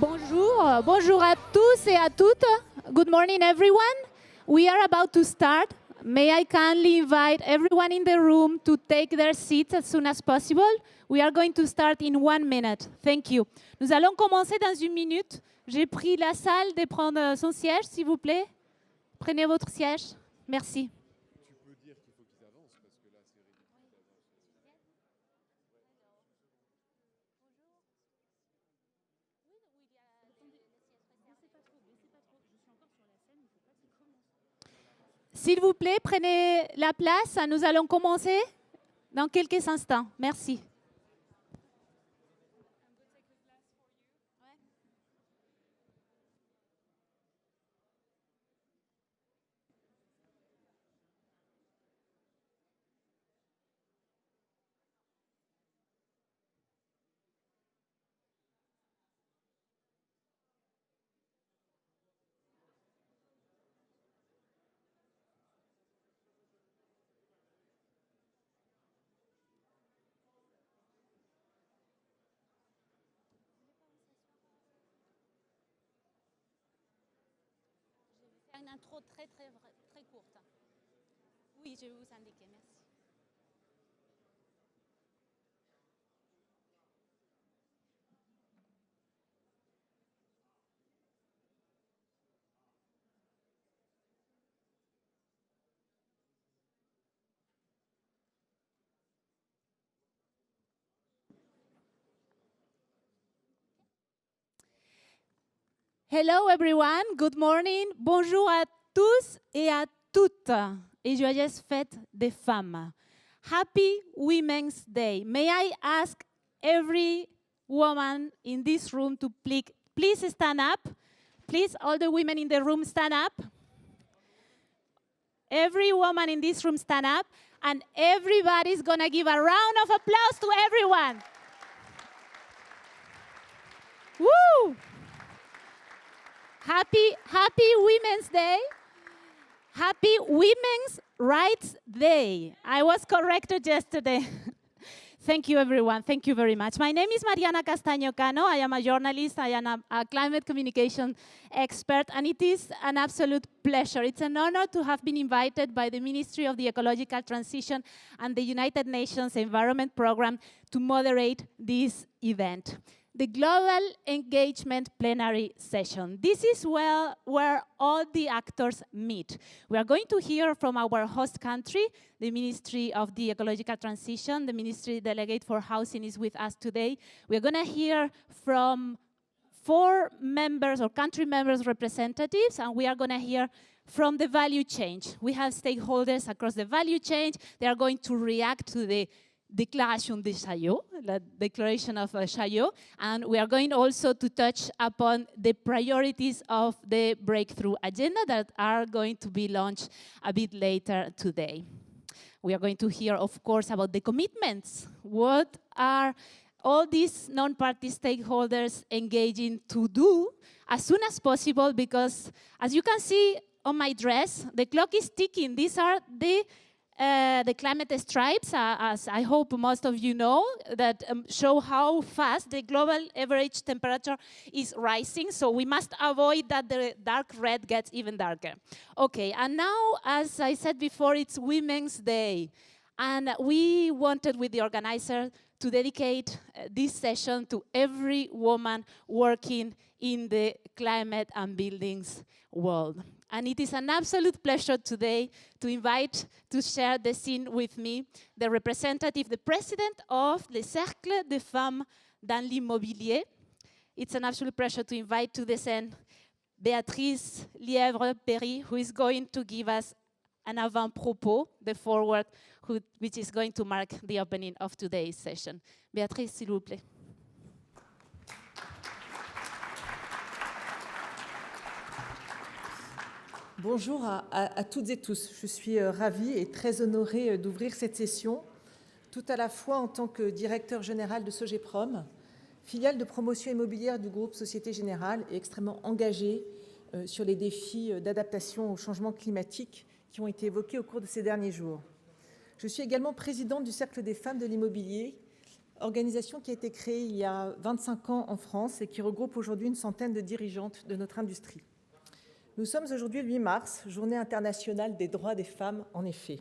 Bonjour à tous et à toutes. Good morning, everyone. We are about to start. May I kindly invite everyone in the room to take their seats as soon as possible. We are going to start in 1 minute. Thank you. Nous allons commencer dans 1 minute. J'ai pris la salle de prendre son siège, s'il vous plaît. Prenez votre siège. Merci. Tu peux dire qu'il faut qu'ils avancent parce que là, c'est ridicule d'avancer. S'il vous plaît, prenez la place. Nous allons commencer dans quelques instants. Merci. Une intro très courte. Oui, je vais vous indiquer, merci. Hello everyone, good morning. Bonjour à tous et à toutes. Et joyeuses fêtes des femmes. Happy Women's Day. May I ask every woman in this room to please stand up. Please, all the women in the room stand up. Every woman in this room stand up. And everybody's going to give a round of applause to everyone. Woo! Happy Women's Day. Happy Women's Rights Day. I was corrected yesterday. Thank you, everyone. Thank you very much. My name is Mariana Castaño Cano. I am a journalist. I am a climate communication expert, and it is an absolute pleasure. It's an honor to have been invited by the Ministry of the Ecological Transition and the United Nations Environment Programme to moderate this event. The Global Engagement Plenary Session. This is where all the actors meet. We are going to hear from our host country, the Ministry of the Ecological Transition. The Ministry Delegate for Housing is with us today. We are going to hear from 4 members or country members representatives, and we are going to hear from the value chain. We have stakeholders across the value chain. They are going to react to the Declaration de Chaillot, the Declaration of Chaillot, and we are going also to touch upon the priorities of the breakthrough agenda that are going to be launched a bit later today. We are going to hear, of course, about the commitments. What are all these non-party stakeholders engaging to do as soon as possible? Because, as you can see on my dress, the clock is ticking. These are the climate stripes, as I hope most of you know, that show how fast the global average temperature is rising. So we must avoid that the dark red gets even darker. Okay, and now, as I said before, it's Women's Day. And we wanted, with the organizer, to dedicate this session to every woman working in the climate and buildings world. And it is an absolute pleasure today to invite to share the scene with me the representative, the president of Le Cercle des Femmes dans l'Immobilier. It's an absolute pleasure to invite to the scene Béatrice Lièvre-Perry, who is going to give us an avant-propos, the foreword, which is going to mark the opening of today's session. Béatrice, s'il vous plaît. Bonjour à toutes et tous. Je suis ravie et très honorée d'ouvrir cette session, tout à la fois en tant que directeur général de Sogeprom, filiale de promotion immobilière du groupe Société Générale et extrêmement engagée sur les défis d'adaptation au changement climatique qui ont été évoqués au cours de ces derniers jours. Je suis également présidente du Cercle des femmes de l'immobilier, organisation qui a été créée il y a 25 ans en France et qui regroupe aujourd'hui une centaine de dirigeantes de notre industrie. Nous sommes aujourd'hui le 8 mars, journée internationale des droits des femmes, en effet.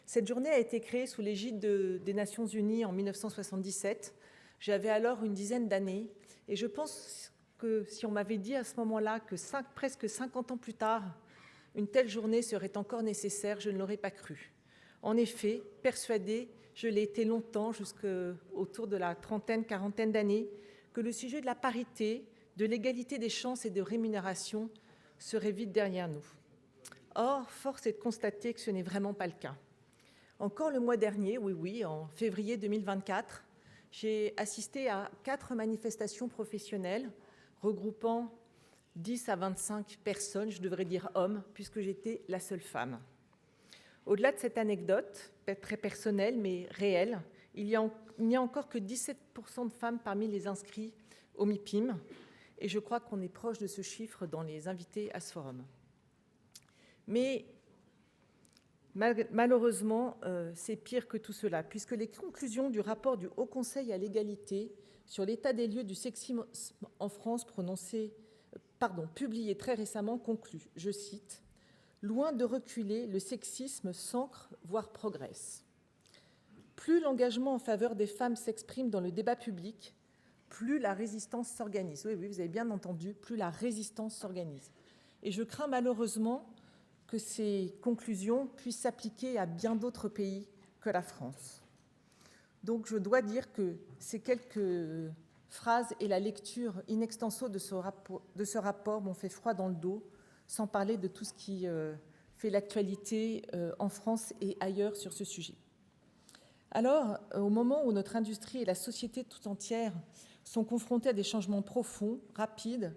Cette journée a été créée sous l'égide des Nations Unies en 1977. J'avais alors une dizaine d'années et je pense que si on m'avait dit à ce moment-là que presque 50 ans plus tard, une telle journée serait encore nécessaire, je ne l'aurais pas cru. En effet, persuadée, je l'ai été longtemps, jusqu'autour de la trentaine, quarantaine d'années, que le sujet de la parité, de l'égalité des chances et de rémunération serait vite derrière nous. Or, force est de constater que ce n'est vraiment pas le cas. Encore le mois dernier, oui, en février 2024, j'ai assisté à 4 manifestations professionnelles regroupant 10 à 25 personnes, je devrais dire hommes, puisque j'étais la seule femme. Au-delà de cette anecdote, très personnelle mais réelle, il n'y a encore que 17% de femmes parmi les inscrits au MIPIM, et je crois qu'on est proche de ce chiffre dans les invités à ce forum. Mais malheureusement, c'est pire que tout cela, puisque les conclusions du rapport du Haut Conseil à l'égalité sur l'état des lieux du sexisme en France publié très récemment concluent, je cite, « Loin de reculer, le sexisme s'ancre, voire progresse. Plus l'engagement en faveur des femmes s'exprime dans le débat public, plus la résistance s'organise. » Oui, vous avez bien entendu, plus la résistance s'organise. Et je crains malheureusement que ces conclusions puissent s'appliquer à bien d'autres pays que la France. Donc je dois dire que ces quelques phrases et la lecture in extenso de ce rapport m'ont fait froid dans le dos, sans parler de tout ce qui fait l'actualité en France et ailleurs sur ce sujet. Alors, au moment où notre industrie et la société tout entière sont confrontées à des changements profonds, rapides,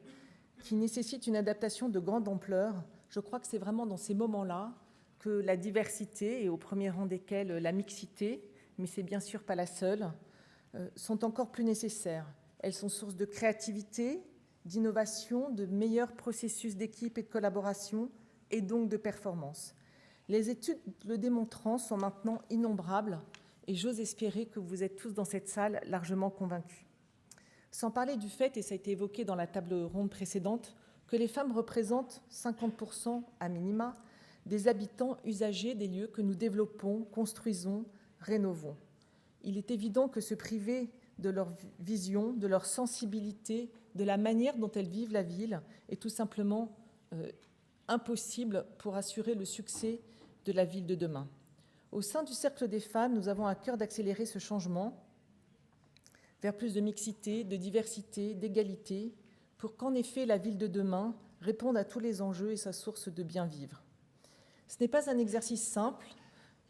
qui nécessitent une adaptation de grande ampleur, je crois que c'est vraiment dans ces moments-là que la diversité, et au premier rang desquels la mixité, mais c'est bien sûr pas la seule, sont encore plus nécessaires. Elles sont source de créativité, d'innovation, de meilleurs processus d'équipe et de collaboration, et donc de performance. Les études le démontrant sont maintenant innombrables, et j'ose espérer que vous êtes tous dans cette salle largement convaincus. Sans parler du fait, et ça a été évoqué dans la table ronde précédente, que les femmes représentent 50% à minima des habitants usagers des lieux que nous développons, construisons, rénovons. Il est évident que se priver de leur vision, de leur sensibilité, de la manière dont elles vivent la ville est tout simplement impossible pour assurer le succès de la ville de demain. Au sein du Cercle des femmes, nous avons à cœur d'accélérer ce changement vers plus de mixité, de diversité, d'égalité, pour qu'en effet la ville de demain réponde à tous les enjeux et sa source de bien-vivre. Ce n'est pas un exercice simple.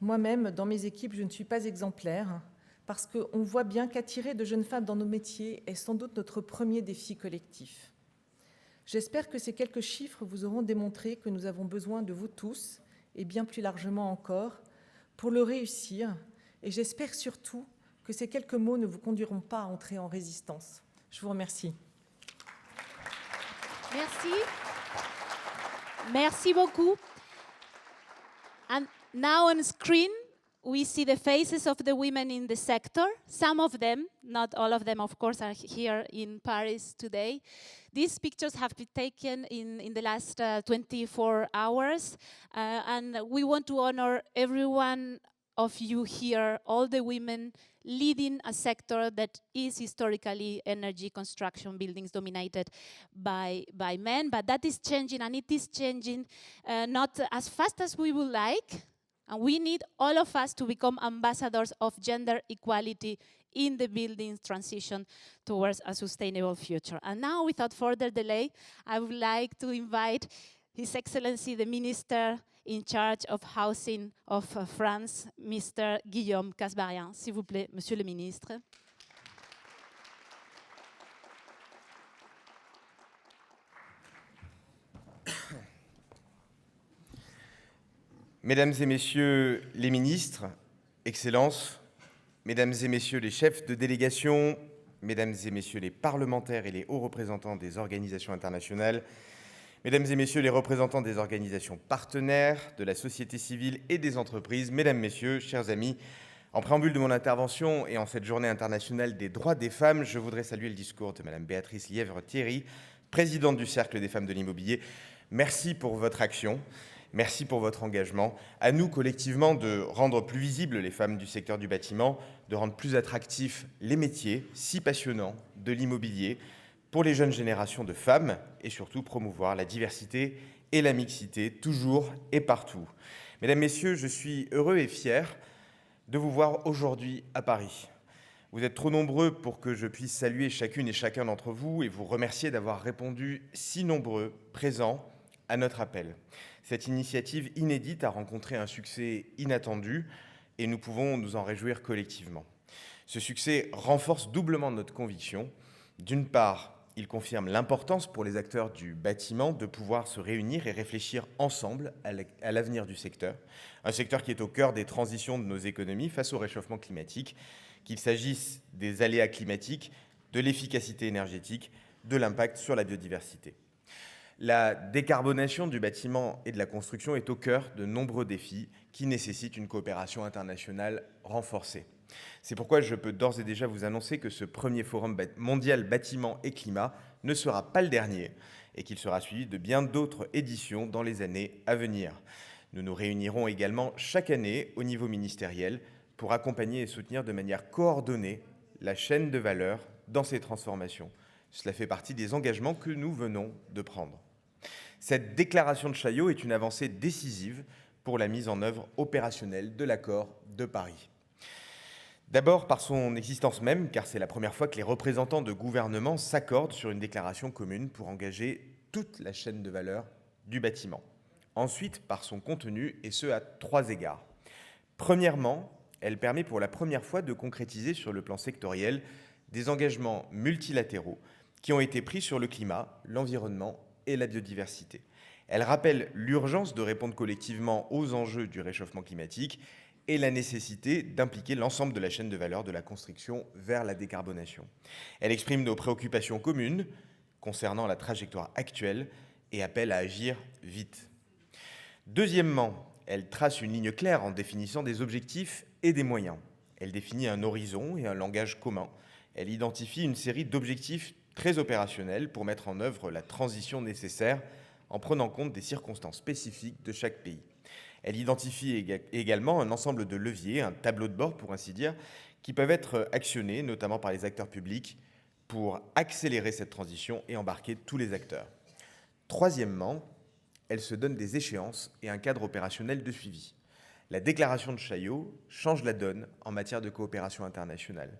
Moi-même, dans mes équipes, je ne suis pas exemplaire, parce qu'on voit bien qu'attirer de jeunes femmes dans nos métiers est sans doute notre premier défi collectif. J'espère que ces quelques chiffres vous auront démontré que nous avons besoin de vous tous, et bien plus largement encore, pour le réussir, et j'espère surtout que ces quelques mots ne vous conduiront pas à entrer en résistance. Je vous remercie. Merci. Merci beaucoup. And now on screen, we see the faces of the women in the sector. Some of them, not all of them, of course, are here in Paris today. These pictures have been taken in the last 24 hours, and we want to honor everyone of you here, all the women leading a sector that is historically energy construction buildings dominated by men, but that is changing, and it is changing not as fast as we would like, and we need all of us to become ambassadors of gender equality in the building transition towards a sustainable future. And now, without further delay, I would like to invite His Excellency the Minister in charge of Housing of France, Mr. Guillaume Casbarian. S'il vous plaît, Monsieur le Ministre. Mesdames et Messieurs les ministres, Excellences, Mesdames et Messieurs les chefs de délégation, Mesdames et Messieurs les parlementaires et les hauts représentants des organisations internationales, Mesdames et Messieurs les représentants des organisations partenaires, de la société civile et des entreprises, Mesdames, Messieurs, chers amis, En préambule de mon intervention et en cette journée internationale des droits des femmes, je voudrais saluer le discours de Mme Béatrice Lièvre-Thierry, présidente du Cercle des femmes de l'immobilier. Merci pour votre action, merci pour votre engagement. À nous, collectivement, de rendre plus visibles les femmes du secteur du bâtiment, de rendre plus attractifs les métiers si passionnants de l'immobilier pour les jeunes générations de femmes et surtout promouvoir la diversité et la mixité toujours et partout. Mesdames, Messieurs, je suis heureux et fier de vous voir aujourd'hui à Paris. Vous êtes trop nombreux pour que je puisse saluer chacune et chacun d'entre vous et vous remercier d'avoir répondu si nombreux, présents, à notre appel. Cette initiative inédite a rencontré un succès inattendu et nous pouvons nous en réjouir collectivement. Ce succès renforce doublement notre conviction. D'une part, il confirme l'importance pour les acteurs du bâtiment de pouvoir se réunir et réfléchir ensemble à l'avenir du secteur. Un secteur qui est au cœur des transitions de nos économies face au réchauffement climatique, qu'il s'agisse des aléas climatiques, de l'efficacité énergétique, de l'impact sur la biodiversité. La décarbonation du bâtiment et de la construction est au cœur de nombreux défis qui nécessitent une coopération internationale renforcée. C'est pourquoi je peux d'ores et déjà vous annoncer que ce premier forum mondial bâtiment et climat ne sera pas le dernier et qu'il sera suivi de bien d'autres éditions dans les années à venir. Nous nous réunirons également chaque année au niveau ministériel pour accompagner et soutenir de manière coordonnée la chaîne de valeur dans ces transformations. Cela fait partie des engagements que nous venons de prendre. Cette déclaration de Chaillot est une avancée décisive pour la mise en œuvre opérationnelle de l'accord de Paris. D'abord par son existence même, car c'est la première fois que les représentants de gouvernements s'accordent sur une déclaration commune pour engager toute la chaîne de valeur du bâtiment. Ensuite, par son contenu, et ce à 3 égards. Premièrement, elle permet pour la première fois de concrétiser sur le plan sectoriel des engagements multilatéraux qui ont été pris sur le climat, l'environnement et la biodiversité. Elle rappelle l'urgence de répondre collectivement aux enjeux du réchauffement climatique et la nécessité d'impliquer l'ensemble de la chaîne de valeur de la construction vers la décarbonation. Elle exprime nos préoccupations communes concernant la trajectoire actuelle et appelle à agir vite. Deuxièmement, elle trace une ligne claire en définissant des objectifs et des moyens. Elle définit un horizon et un langage commun. Elle identifie une série d'objectifs très opérationnels pour mettre en œuvre la transition nécessaire en prenant compte des circonstances spécifiques de chaque pays. Elle identifie également un ensemble de leviers, un tableau de bord pour ainsi dire, qui peuvent être actionnés, notamment par les acteurs publics, pour accélérer cette transition et embarquer tous les acteurs. Troisièmement, elle se donne des échéances et un cadre opérationnel de suivi. La déclaration de Chaillot change la donne en matière de coopération internationale.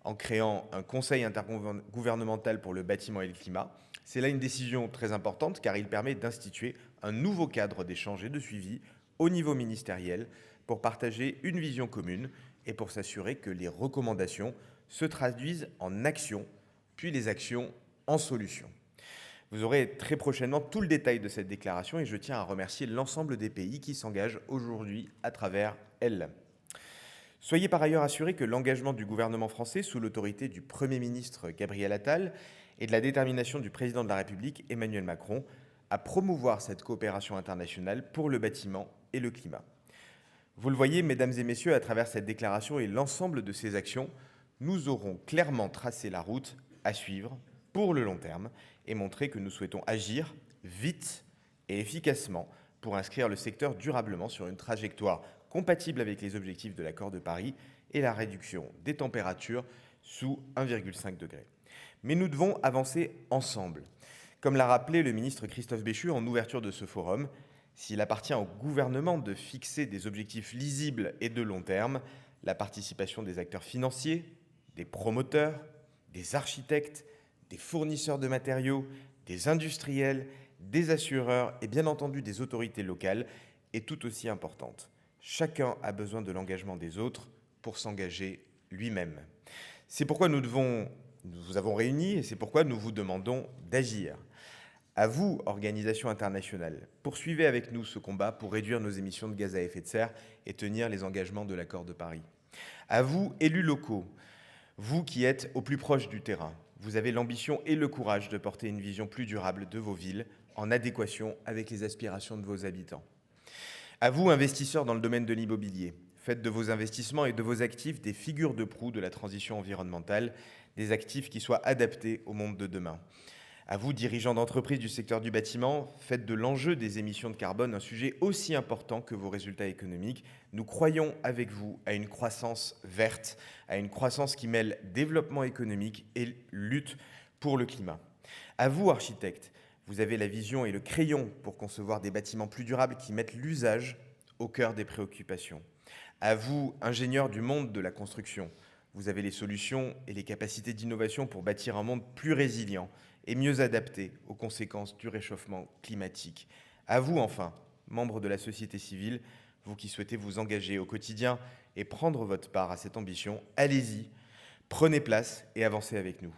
En créant un conseil intergouvernemental pour le bâtiment et le climat, c'est là une décision très importante car il permet d'instituer un nouveau cadre d'échange et de suivi au niveau ministériel pour partager une vision commune et pour s'assurer que les recommandations se traduisent en actions, puis les actions en solutions. Vous aurez très prochainement tout le détail de cette déclaration et je tiens à remercier l'ensemble des pays qui s'engagent aujourd'hui à travers elle. Soyez par ailleurs assurés que l'engagement du gouvernement français sous l'autorité du Premier ministre Gabriel Attal et de la détermination du président de la République Emmanuel Macron à promouvoir cette coopération internationale pour le bâtiment et le climat. Vous le voyez, mesdames et messieurs, à travers cette déclaration et l'ensemble de ces actions, nous aurons clairement tracé la route à suivre pour le long terme et montrer que nous souhaitons agir vite et efficacement pour inscrire le secteur durablement sur une trajectoire compatible avec les objectifs de l'accord de Paris et la réduction des températures sous 1,5 degré. Mais nous devons avancer ensemble. Comme l'a rappelé le ministre Christophe Béchu en ouverture de ce forum, s'il appartient au gouvernement de fixer des objectifs lisibles et de long terme, la participation des acteurs financiers, des promoteurs, des architectes, des fournisseurs de matériaux, des industriels, des assureurs et bien entendu des autorités locales est tout aussi importante. Chacun a besoin de l'engagement des autres pour s'engager lui-même. C'est pourquoi nous vous avons réunis et c'est pourquoi nous vous demandons d'agir. À vous, organisations internationales, poursuivez avec nous ce combat pour réduire nos émissions de gaz à effet de serre et tenir les engagements de l'accord de Paris. À vous, élus locaux, vous qui êtes au plus proche du terrain, vous avez l'ambition et le courage de porter une vision plus durable de vos villes en adéquation avec les aspirations de vos habitants. À vous, investisseurs dans le domaine de l'immobilier, Faites de vos investissements et de vos actifs des figures de proue de la transition environnementale, des actifs qui soient adaptés au monde de demain. À vous, dirigeants d'entreprises du secteur du bâtiment, faites de l'enjeu des émissions de carbone un sujet aussi important que vos résultats économiques. Nous croyons avec vous à une croissance verte, à une croissance qui mêle développement économique et lutte pour le climat. À vous, architectes, vous avez la vision et le crayon pour concevoir des bâtiments plus durables qui mettent l'usage au cœur des préoccupations. À vous, ingénieurs du monde de la construction, vous avez les solutions et les capacités d'innovation pour bâtir un monde plus résilient et mieux adapté aux conséquences du réchauffement climatique. À vous, enfin, membres de la société civile, vous qui souhaitez vous engager au quotidien et prendre votre part à cette ambition, allez-y, prenez place et avancez avec nous.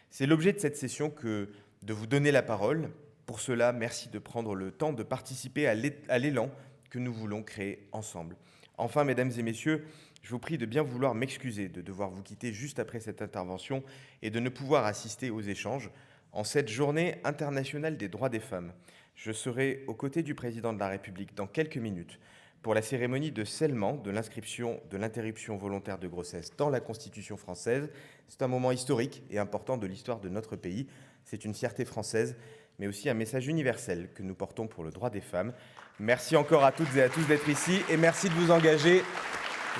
C'est l'objet de cette session que de vous donner la parole. Pour cela, merci de prendre le temps de participer à l'élan que nous voulons créer ensemble. Enfin, mesdames et messieurs, je vous prie de bien vouloir m'excuser de devoir vous quitter juste après cette intervention et de ne pouvoir assister aux échanges. En cette journée internationale des droits des femmes, je serai aux côtés du président de la République dans quelques minutes pour la cérémonie de scellement de l'inscription de l'interruption volontaire de grossesse dans la Constitution française. C'est un moment historique et important de l'histoire de notre pays. C'est une fierté française, mais aussi un message universel que nous portons pour le droit des femmes. Merci encore à toutes et à tous d'être ici et merci de vous engager.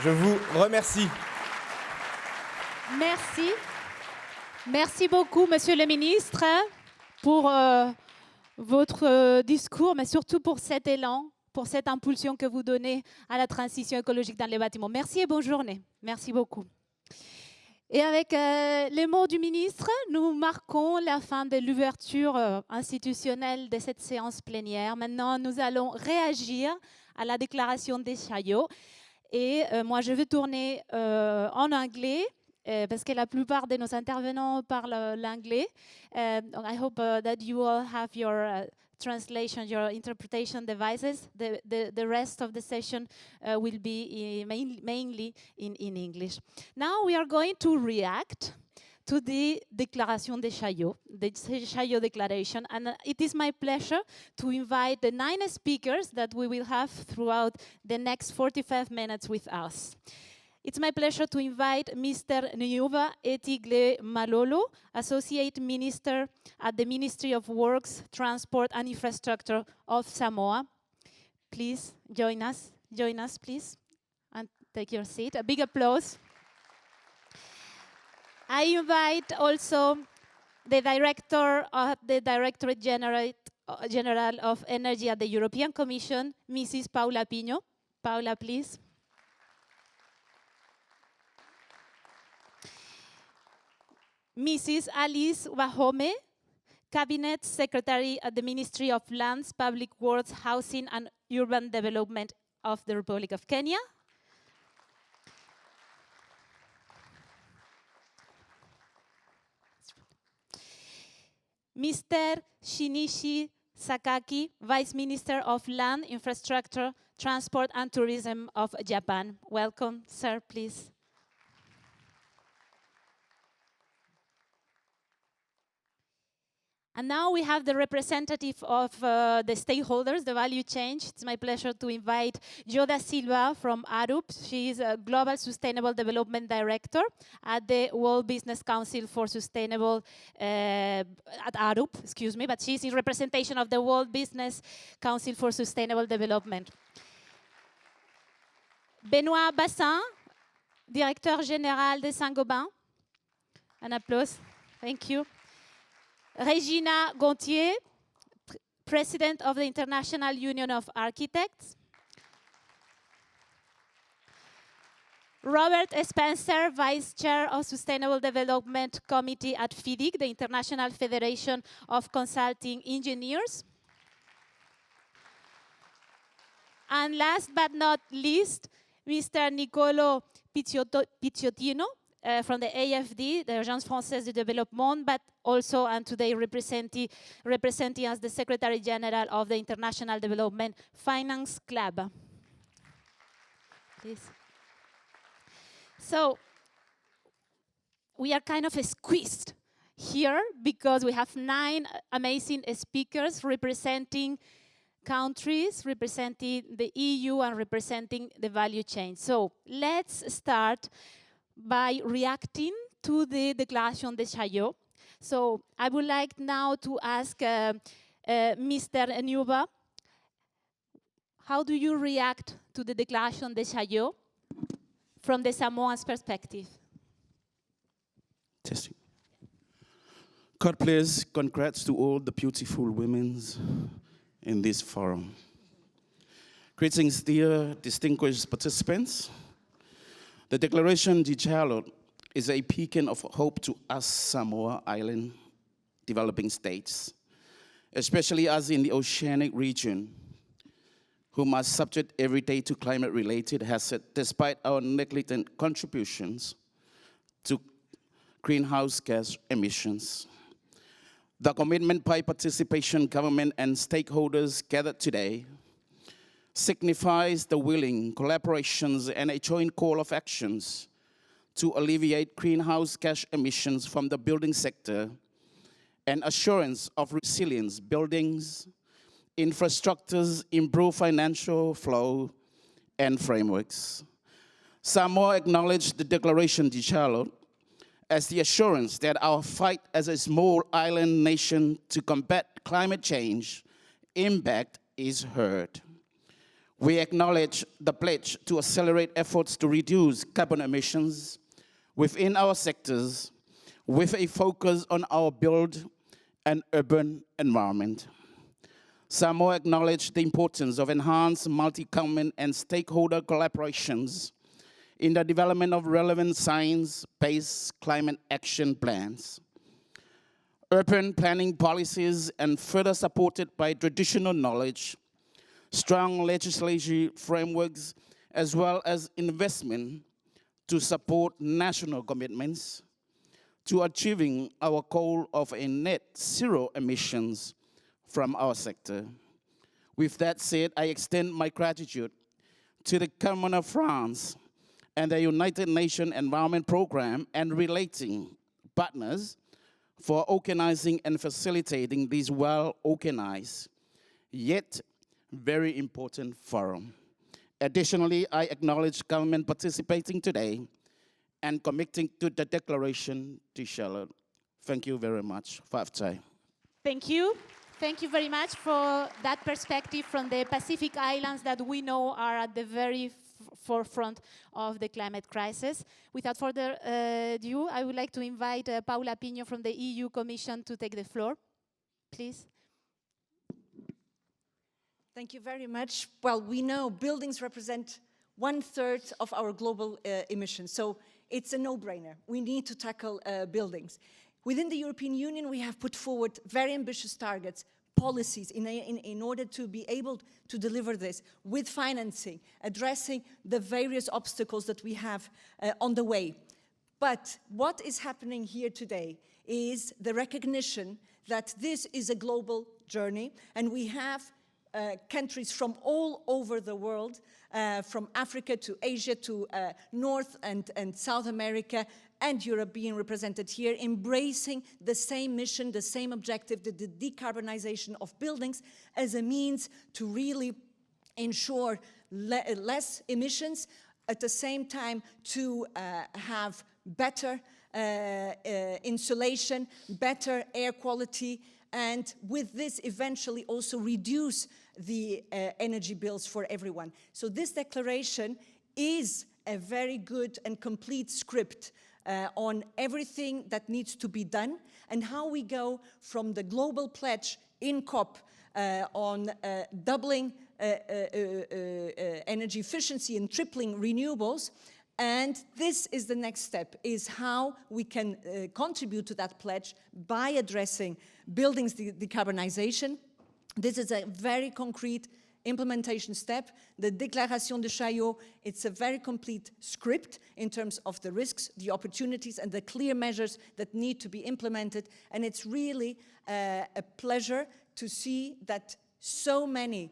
Je vous remercie. Merci. Merci beaucoup, Monsieur le Ministre, pour votre discours, mais surtout pour cet élan, pour cette impulsion que vous donnez à la transition écologique dans les bâtiments. Merci et bonne journée. Merci beaucoup. Et avec les mots du ministre, nous marquons la fin de l'ouverture institutionnelle de cette séance plénière. Maintenant, nous allons réagir à la déclaration de Chaillot. Et moi, je vais tourner en anglais. Parce que la plupart de nos intervenants parlent l'anglais. I hope that you all have your translation, your interpretation devices. The rest of the session will be mainly in English. Now we are going to react to the Déclaration de Chaillot, the Chaillot Declaration. And it is my pleasure to invite the 9 speakers that we will have throughout the next 45 minutes with us. It's my pleasure to invite Mr. Nyuva Etigle Malolo, Associate Minister at the Ministry of Works, Transport and Infrastructure of Samoa. Please join us. Join us, please, and take your seat. A big applause. I invite also the Director of the Directorate General of Energy at the European Commission, Mrs. Paula Pino. Paula, please. Mrs. Alice Wahome, Cabinet Secretary at the Ministry of Lands, Public Works, Housing and Urban Development of the Republic of Kenya. Mr. Shinichi Sakaki, Vice Minister of Land, Infrastructure, Transport and Tourism of Japan. Welcome, sir, please. And now we have the representative of the stakeholders, the value chain. It's my pleasure to invite Joda Silva from ARUP. She is a Global Sustainable Development Director at the World Business Council for Sustainable, at ARUP, excuse me, but she's in representation of the World Business Council for Sustainable Development. Benoît Bassin, Directeur Général de Saint-Gobain. An applause. Thank you. Regina Gontier, President of the International Union of Architects. Robert Spencer, Vice Chair of Sustainable Development Committee at FIDIC, the International Federation of Consulting Engineers. And last but not least, Mr. Nicolo Picciottino, from the AFD, the Agence Française de Développement, but also and today representing as the Secretary General of the International Development Finance Club. Please. So we are kind of squeezed here because we have 9 amazing speakers representing countries representing the EU and representing the value chain. So let's start by reacting to the Declaration de Chaillot. So I would like now to ask Mr. Nuba, how do you react to the Declaration de Chaillot from the Samoans' perspective? Testing. God bless, congrats to all the beautiful women in this forum. Greetings, dear distinguished participants. The Declaration de Chaillot is a beacon of hope to us Samoa Island developing states, especially us in the oceanic region, whom are subject every day to climate-related hazard, despite our negligent contributions to greenhouse gas emissions. The commitment by participation, government, and stakeholders gathered today signifies the willing collaborations and a joint call of actions to alleviate greenhouse gas emissions from the building sector and assurance of resilience buildings, infrastructures, improve financial flow, and frameworks. Samoa acknowledged the Declaration de Chaillot as the assurance that our fight as a small island nation to combat climate change impact is heard. We acknowledge the pledge to accelerate efforts to reduce carbon emissions within our sectors with a focus on our built and urban environment. Samoa acknowledged the importance of enhanced multi-government and stakeholder collaborations in the development of relevant science-based climate action plans, urban planning policies, and further supported by traditional knowledge, strong legislative frameworks, as well as investment to support national commitments to achieving our goal of a net zero emissions from our sector. With that said, I extend my gratitude to the Government of France and the United Nations Environment Programme and relating partners for organizing and facilitating this well-organized, yet very important forum. Additionally, I acknowledge government participating today and committing to the Declaration de Chaillot. Thank you very much for your time. Thank you. Thank you very much for that perspective from the Pacific Islands that we know are at the very forefront of the climate crisis. Without further ado, I would like to invite Paula Pino from the EU Commission to take the floor. Please. Thank you very much. Well, we know buildings represent 1/3 of our global emissions, so it's a no-brainer. We need to tackle buildings. Within the European Union, we have put forward very ambitious targets, policies in order to be able to deliver this with financing, addressing the various obstacles that we have on the way. But what is happening here today is the recognition that this is a global journey, and we have countries from all over the world, from Africa to Asia to North and South America, and Europe being represented here, embracing the same mission, the same objective, the decarbonization of buildings as a means to really ensure less emissions, at the same time to have better insulation, better air quality, and with this eventually also reduce the energy bills for everyone. So this declaration is a very good and complete script on everything that needs to be done and how we go from the global pledge in COP on doubling energy efficiency and tripling renewables. And this is the next step, is how we can contribute to that pledge by addressing buildings decarbonization. This is a very concrete implementation step. The Déclaration de Chaillot, it's a very complete script in terms of the risks, the opportunities, and the clear measures that need to be implemented. And it's really a pleasure to see that so many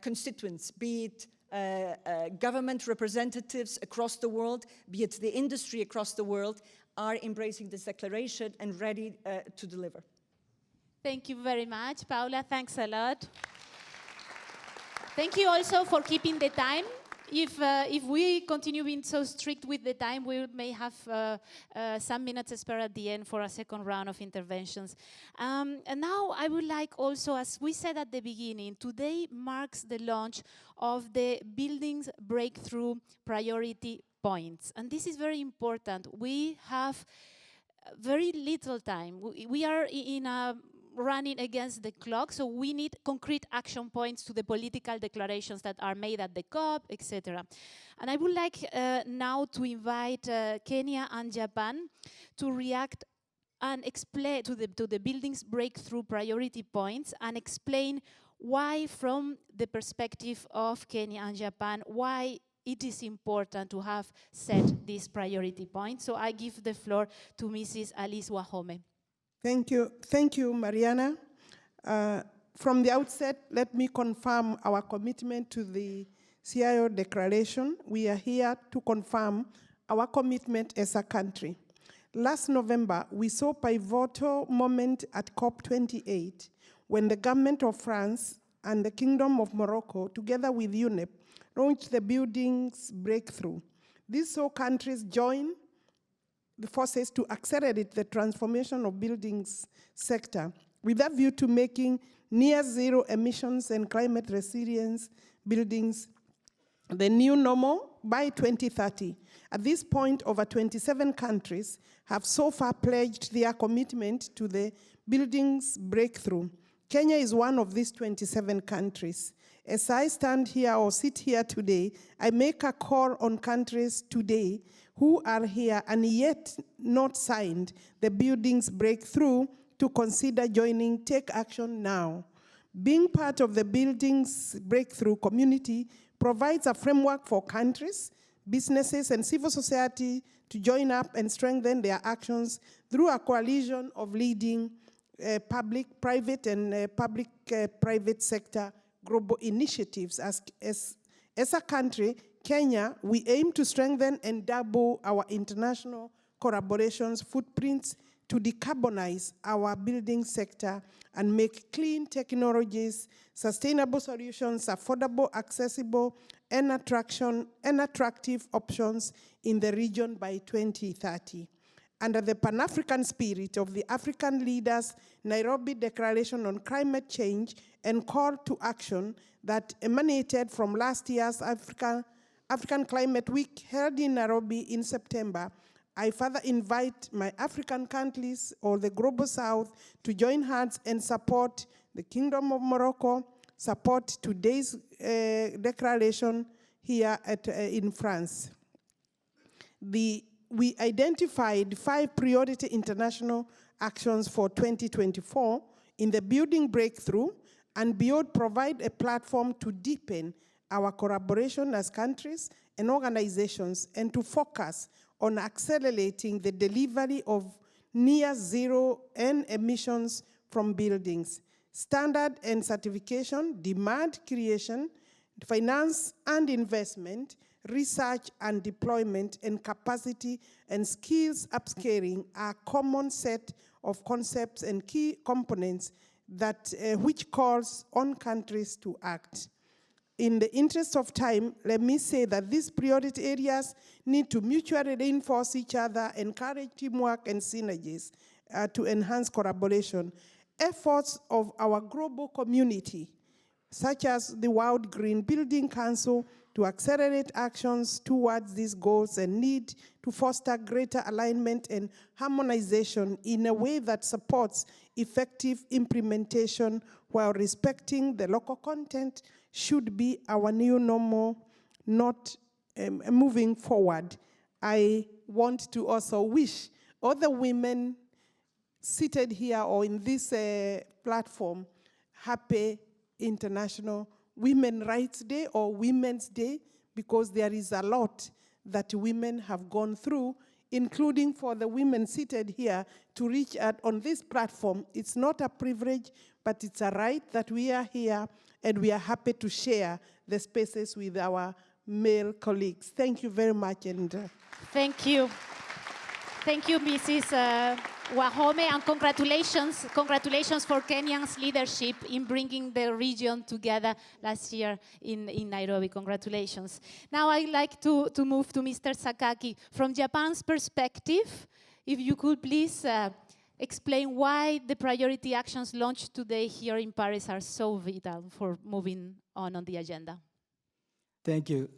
constituents, be it government representatives across the world, be it the industry across the world, are embracing this declaration and ready to deliver. Thank you very much, Paula. Thanks a lot. Thank you also for keeping the time. If we continue being so strict with the time, we may have some minutes spare at the end for a second round of interventions. And now I would like also, as we said at the beginning, today marks the launch of the Buildings Breakthrough Priority Points. And this is very important. We have very little time. We are in a running against the clock, so we need concrete action points to the political declarations that are made at the COP, etc. And I would like now to invite Kenya and Japan to react and explain to the Buildings Breakthrough Priority Points and explain why, from the perspective of Kenya and Japan, why it is important to have set these priority points. So I give the floor to Mrs. Alice Wahome. Thank you, Mariana. From the outset, let me confirm our commitment to the CIO declaration. We are here to confirm our commitment as a country. Last November, we saw a pivotal moment at COP28 when the government of France and the Kingdom of Morocco, together with UNEP, launched the Buildings Breakthrough. These saw countries join the forces to accelerate the transformation of buildings sector with a view to making near zero emissions and climate resilience buildings the new normal by 2030. At this point, over 27 countries have so far pledged their commitment to the Buildings Breakthrough. Kenya is one of these 27 countries. As I stand here or sit here today, I make a call on countries today who are here and yet not signed the Buildings Breakthrough to consider joining. Take action now. Being part of the Buildings Breakthrough community provides a framework for countries, businesses, and civil society to join up and strengthen their actions through a coalition of leading public, private, and public-private sector global initiatives. As a country, Kenya, we aim to strengthen and double our international collaborations footprints to decarbonize our building sector and make clean technologies, sustainable solutions, affordable, accessible, and attractive options in the region by 2030. Under the Pan-African spirit of the African Leaders' Nairobi Declaration on Climate Change and Call to Action that emanated from last year's African Climate Week held in Nairobi in September, I further invite my African countries or the Global South to join hands and support the Kingdom of Morocco, support today's declaration here in France. We identified 5 priority international actions for 2024 in the Building Breakthrough, and beyond provide a platform to deepen our collaboration as countries and organizations and to focus on accelerating the delivery of near zero and emissions from buildings, standard and certification, demand creation, finance and investment, research and deployment, and capacity and skills upscaling are a common set of concepts and key components that which calls on countries to act. In the interest of time, let me say that these priority areas need to mutually reinforce each other, encourage teamwork and synergies to enhance collaboration. Efforts of our global community, such as the World Green Building Council, to accelerate actions towards these goals and need to foster greater alignment and harmonization in a way that supports effective implementation while respecting the local content should be our new normal, not moving forward. I want to also wish all the women seated here or in this platform happy International Women's Rights Day or Women's Day, because there is a lot that women have gone through, including for the women seated here to reach out on this platform. It's not a privilege, but it's a right that we are here, and we are happy to share the spaces with our male colleagues. Thank you very much. And Thank you. Thank you, Mrs. Wahome, and congratulations for Kenya's leadership in bringing the region together last year in Nairobi. Congratulations. Now I'd like to move to Mr. Sakaki. From Japan's perspective, if you could please explain why the priority actions launched today here in Paris are so vital for moving on the agenda. Thank you,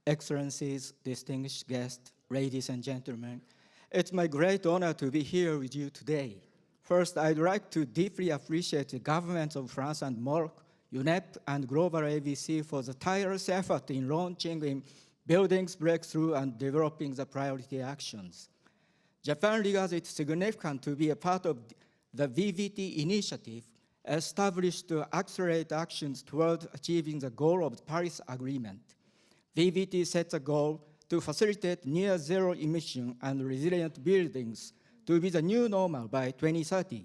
Excellencies, distinguished guests, ladies and gentlemen. It's my great honor to be here with you today. First, I'd like to deeply appreciate the governments of France and Morocco, UNEP, and Global ABC for the tireless effort in launching in buildings breakthrough and developing the priority actions. Japan regards it significant to be a part of the VVT initiative established to accelerate actions toward achieving the goal of the Paris Agreement. VVT sets a goal to facilitate near zero emission and resilient buildings to be the new normal by 2030.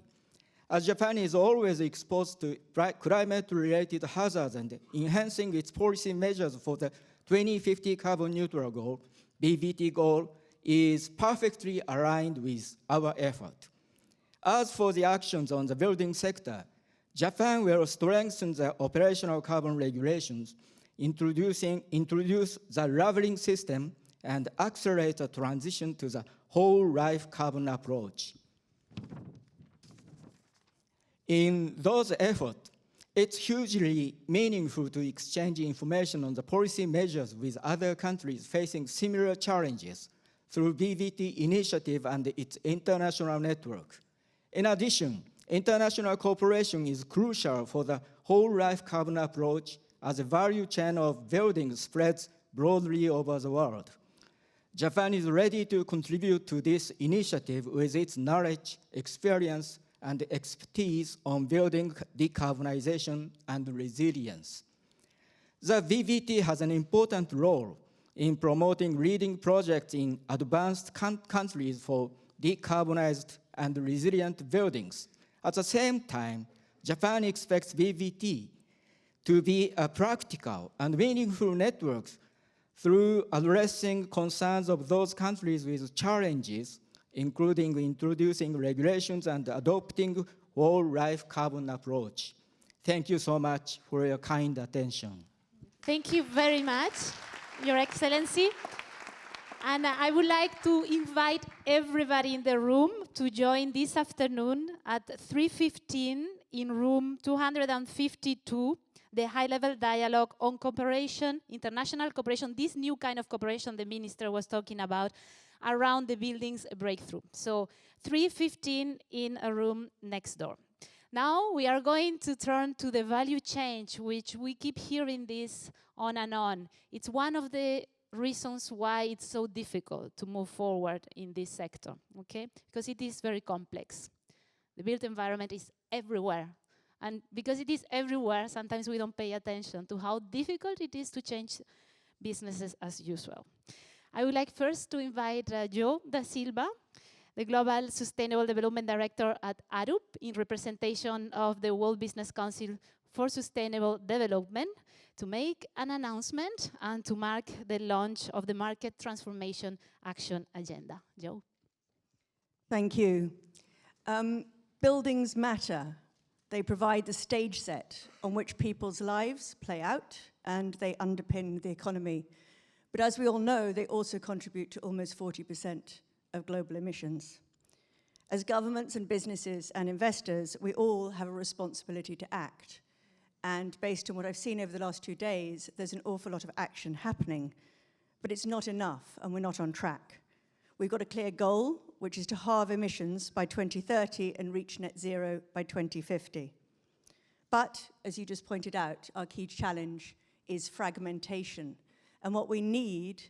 As Japan is always exposed to climate-related hazards and enhancing its policy measures for the 2050 carbon neutral goal, VVT goal is perfectly aligned with our effort. As for the actions on the building sector, Japan will strengthen the operational carbon regulations, introduce the leveling system, and accelerate the transition to the whole life carbon approach. In those efforts, it's hugely meaningful to exchange information on the policy measures with other countries facing similar challenges through BVT initiative and its international network. In addition, international cooperation is crucial for the whole life carbon approach as the value chain of buildings spreads broadly over the world. Japan is ready to contribute to this initiative with its knowledge, experience, and expertise on building decarbonization and resilience. The VVT has an important role in promoting leading projects in advanced countries for decarbonized and resilient buildings. At the same time, Japan expects VVT to be a practical and meaningful network through addressing concerns of those countries with challenges, including introducing regulations and adopting whole-life carbon approach. Thank you so much for your kind attention. Thank you very much, Your Excellency. And I would like to invite everybody in the room to join this afternoon at 3:15 in room 252, the high-level dialogue on cooperation, international cooperation, this new kind of cooperation the minister was talking about, around the buildings breakthrough. So 3:15 in a room next door. Now we are going to turn to the value change, which we keep hearing this on and on. It's one of the reasons why it's so difficult to move forward in this sector, okay? Because it is very complex. The built environment is everywhere. And because it is everywhere, sometimes we don't pay attention to how difficult it is to change businesses as usual. I would like first to invite Joe Da Silva, the Global Sustainable Development Director at ARUP, in representation of the World Business Council for Sustainable Development, to make an announcement and to mark the launch of the Market Transformation Action Agenda. Joe. Thank you. Buildings matter. They provide the stage set on which people's lives play out, and they underpin the economy. But as we all know, they also contribute to almost 40% of global emissions. As governments and businesses and investors, we all have a responsibility to act. And based on what I've seen over the last 2 days, there's an awful lot of action happening, but it's not enough, and we're not on track. We've got a clear goal, which is to halve emissions by 2030 and reach net zero by 2050. But, as you just pointed out, our key challenge is fragmentation. And what we need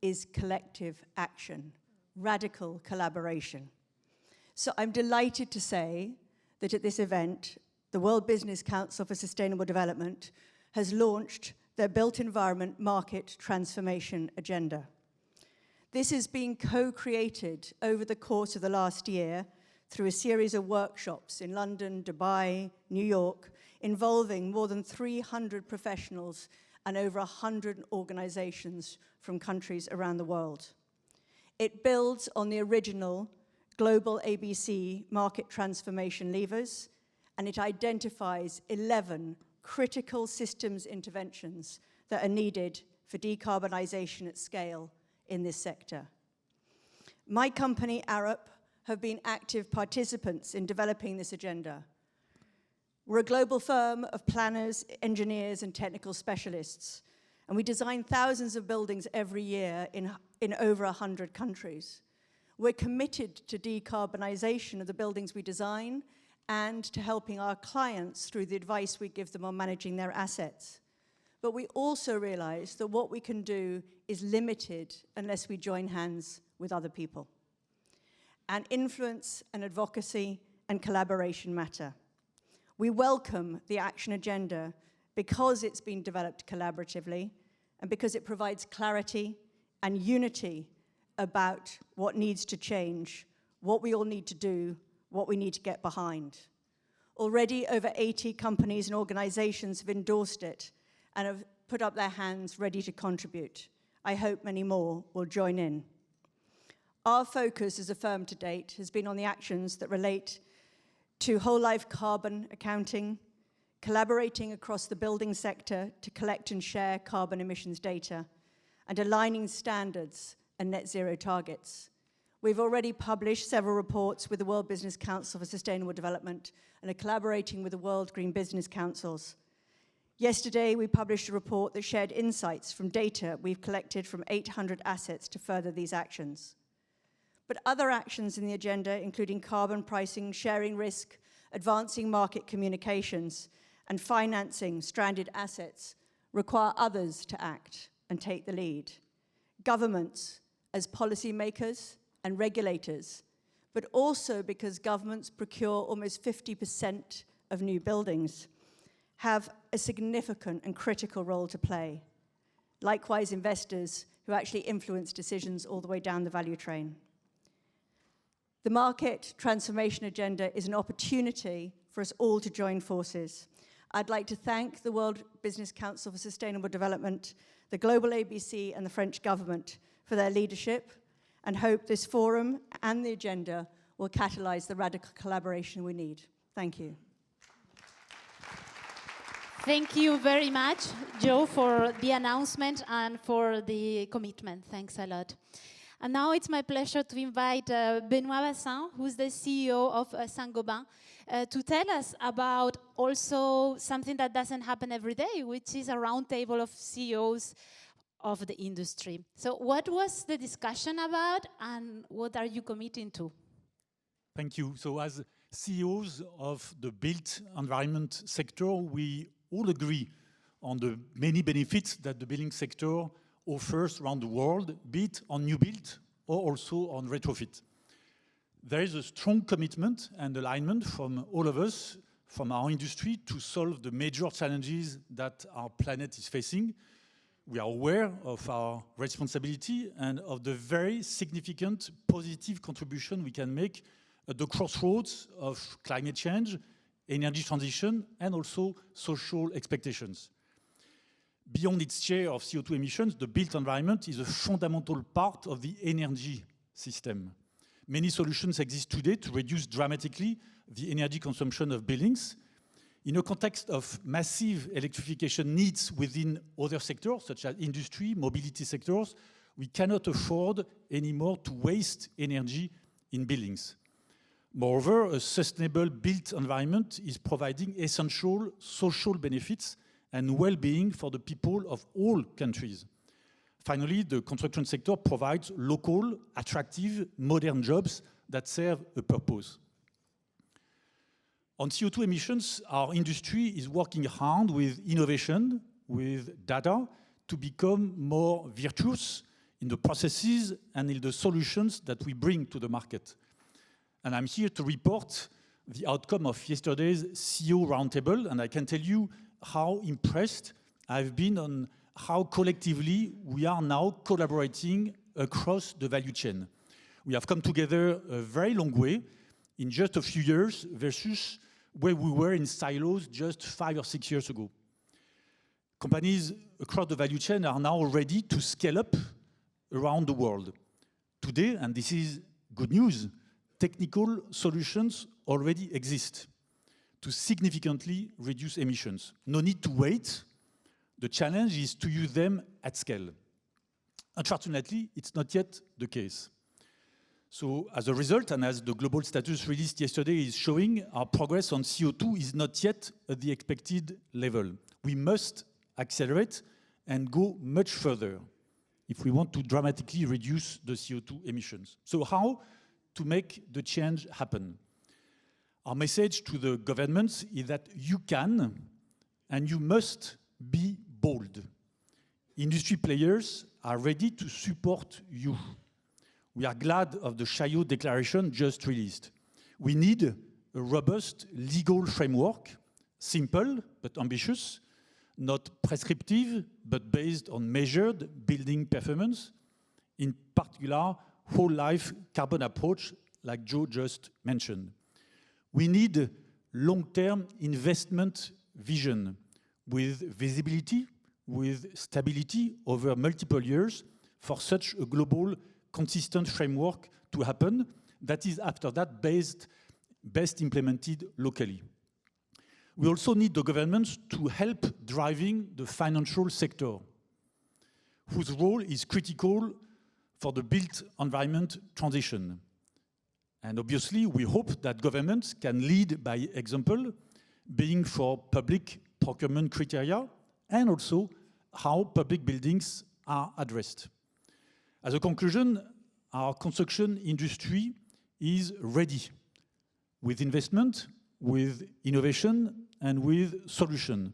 is collective action, radical collaboration. So I'm delighted to say that at this event, the World Business Council for Sustainable Development has launched their Built Environment Market Transformation Agenda. This is being co-created over the course of the last year through a series of workshops in London, Dubai, New York, involving more than 300 professionals and over 100 organizations from countries around the world. It builds on the original global ABC market transformation levers, and it identifies 11 critical systems interventions that are needed for decarbonisation at scale in this sector. My company, Arup, have been active participants in developing this agenda. We're a global firm of planners, engineers, and technical specialists, and we design thousands of buildings every year in over 100 countries. We're committed to decarbonisation of the buildings we design and to helping our clients through the advice we give them on managing their assets. But we also realise that what we can do is limited unless we join hands with other people. And influence and advocacy and collaboration matter. We welcome the action agenda because it's been developed collaboratively and because it provides clarity and unity about what needs to change, what we all need to do, what we need to get behind. Already over 80 companies and organizations have endorsed it and have put up their hands ready to contribute. I hope many more will join in. Our focus as a firm to date has been on the actions that relate to whole life carbon accounting, collaborating across the building sector to collect and share carbon emissions data, and aligning standards and net zero targets. We've already published several reports with the World Business Council for Sustainable Development and are collaborating with the World Green Business Councils. Yesterday, we published a report that shared insights from data we've collected from 800 assets to further these actions. But other actions in the agenda, including carbon pricing, sharing risk, advancing market communications, and financing stranded assets, require others to act and take the lead. Governments, as policymakers and regulators, but also because governments procure almost 50% of new buildings, have a significant and critical role to play. Likewise, investors who actually influence decisions all the way down the value train. The market transformation agenda is an opportunity for us all to join forces. I'd like to thank the World Business Council for Sustainable Development, the Global ABC, and the French government for their leadership, and hope this forum and the agenda will catalyze the radical collaboration we need. Thank you. Thank you very much, Joe, for the announcement and for the commitment. Thanks a lot. And now it's my pleasure to invite Benoît Bassin, who's the CEO of Saint-Gobain, to tell us about also something that doesn't happen every day, which is a roundtable of CEOs of the industry. So what was the discussion about and what are you committing to? Thank you. So as CEOs of the built environment sector, we all agree on the many benefits that the building sector offers around the world, be it on new build or also on retrofit. There is a strong commitment and alignment from all of us, from our industry, to solve the major challenges that our planet is facing. We are aware of our responsibility and of the very significant positive contribution we can make at the crossroads of climate change, energy transition, and also social expectations. Beyond its share of CO2 emissions, the built environment is a fundamental part of the energy system. Many solutions exist today to reduce dramatically the energy consumption of buildings. In a context of massive electrification needs within other sectors, such as industry, mobility sectors, we cannot afford anymore to waste energy in buildings. Moreover, a sustainable built environment is providing essential social benefits and well-being for the people of all countries. Finally, the construction sector provides local, attractive, modern jobs that serve a purpose. On CO2 emissions, our industry is working hard with innovation, with data, to become more virtuous in the processes and in the solutions that we bring to the market. And I'm here to report the outcome of yesterday's CEO roundtable, and I can tell you how impressed I've been on how collectively we are now collaborating across the value chain. We have come together a very long way in just a few years versus where we were in silos just 5 or 6 years ago. Companies across the value chain are now ready to scale up around the world. Today, and this is good news, technical solutions already exist to significantly reduce emissions. No need to wait. The challenge is to use them at scale. Unfortunately, it's not yet the case. So as a result, and as the global status released yesterday is showing, our progress on CO2 is not yet at the expected level. We must accelerate and go much further if we want to dramatically reduce the CO2 emissions. So how to make the change happen? Our message to the governments is that you can and you must be bold. Industry players are ready to support you. We are glad of the Chaillot declaration just released. We need a robust legal framework, simple but ambitious, not prescriptive but based on measured building performance, in particular whole life carbon approach like Joe just mentioned. We need long-term investment vision with visibility, with stability over multiple years for such a global consistent framework to happen that is after that best implemented locally. We also need the governments to help driving the financial sector, whose role is critical for the built environment transition. And obviously, we hope that governments can lead by example, being for public procurement criteria and also how public buildings are addressed. As a conclusion, our construction industry is ready with investment, with innovation, and with solution.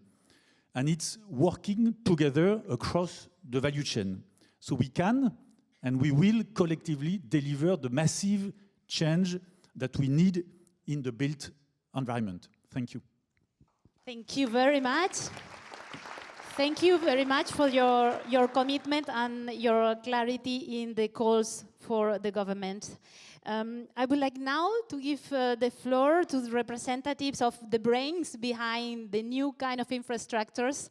And it's working together across the value chain. So we can and we will collectively deliver the massive change that we need in the built environment. Thank you. Thank you very much. Thank you very much for your commitment and your clarity in the calls for the government. I would like now to give the floor to the representatives of the brains behind the new kind of infrastructures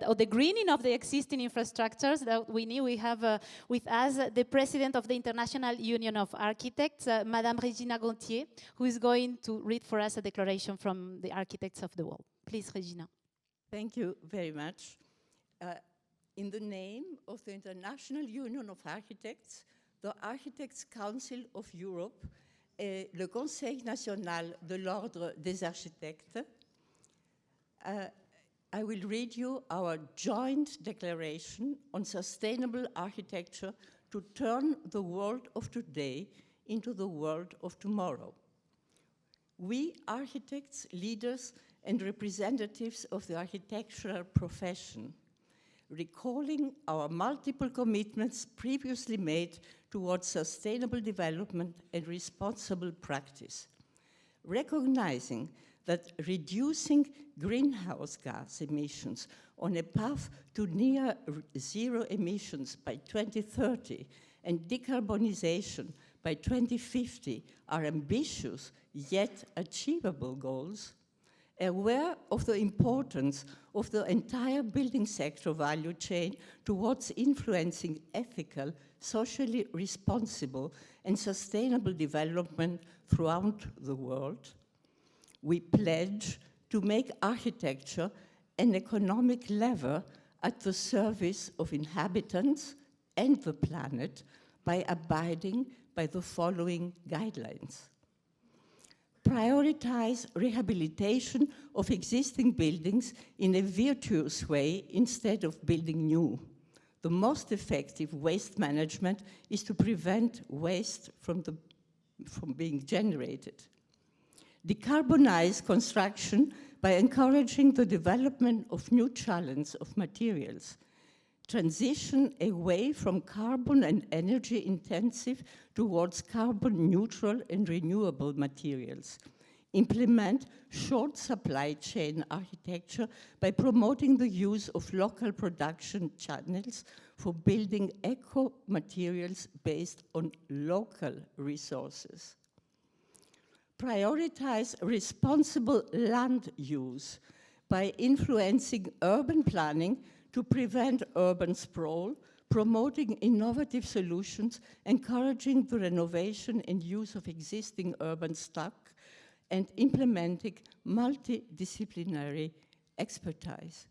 or the greening of the existing infrastructures that we need. We have with us the president of the International Union of Architects, Madame Regina Gontier, who is going to read for us a declaration from the architects of the world. Please, Regina. Thank you very much. In the name of the International Union of Architects, the Architects Council of Europe et le Conseil national de l'Ordre des Architectes, I will read you our joint declaration on sustainable architecture to turn the world of today into the world of tomorrow. We architects, leaders, and representatives of the architectural profession, recalling our multiple commitments previously made towards sustainable development and responsible practice, recognizing that reducing greenhouse gas emissions on a path to near zero emissions by 2030 and decarbonization by 2050 are ambitious yet achievable goals, aware of the importance of the entire building sector value chain towards influencing ethical, socially responsible, and sustainable development throughout the world, we pledge to make architecture an economic lever at the service of inhabitants and the planet by abiding by the following guidelines. Prioritize rehabilitation of existing buildings in a virtuous way instead of building new. The most effective waste management is to prevent waste from being generated. Decarbonize construction by encouraging the development of new challenges of materials. Transition away from carbon and energy intensive towards carbon neutral and renewable materials. Implement short supply chain architecture by promoting the use of local production channels for building eco materials based on local resources. Prioritize responsible land use by influencing urban planning to prevent urban sprawl, promoting innovative solutions, encouraging the renovation and use of existing urban stock, and implementing multidisciplinary expertise.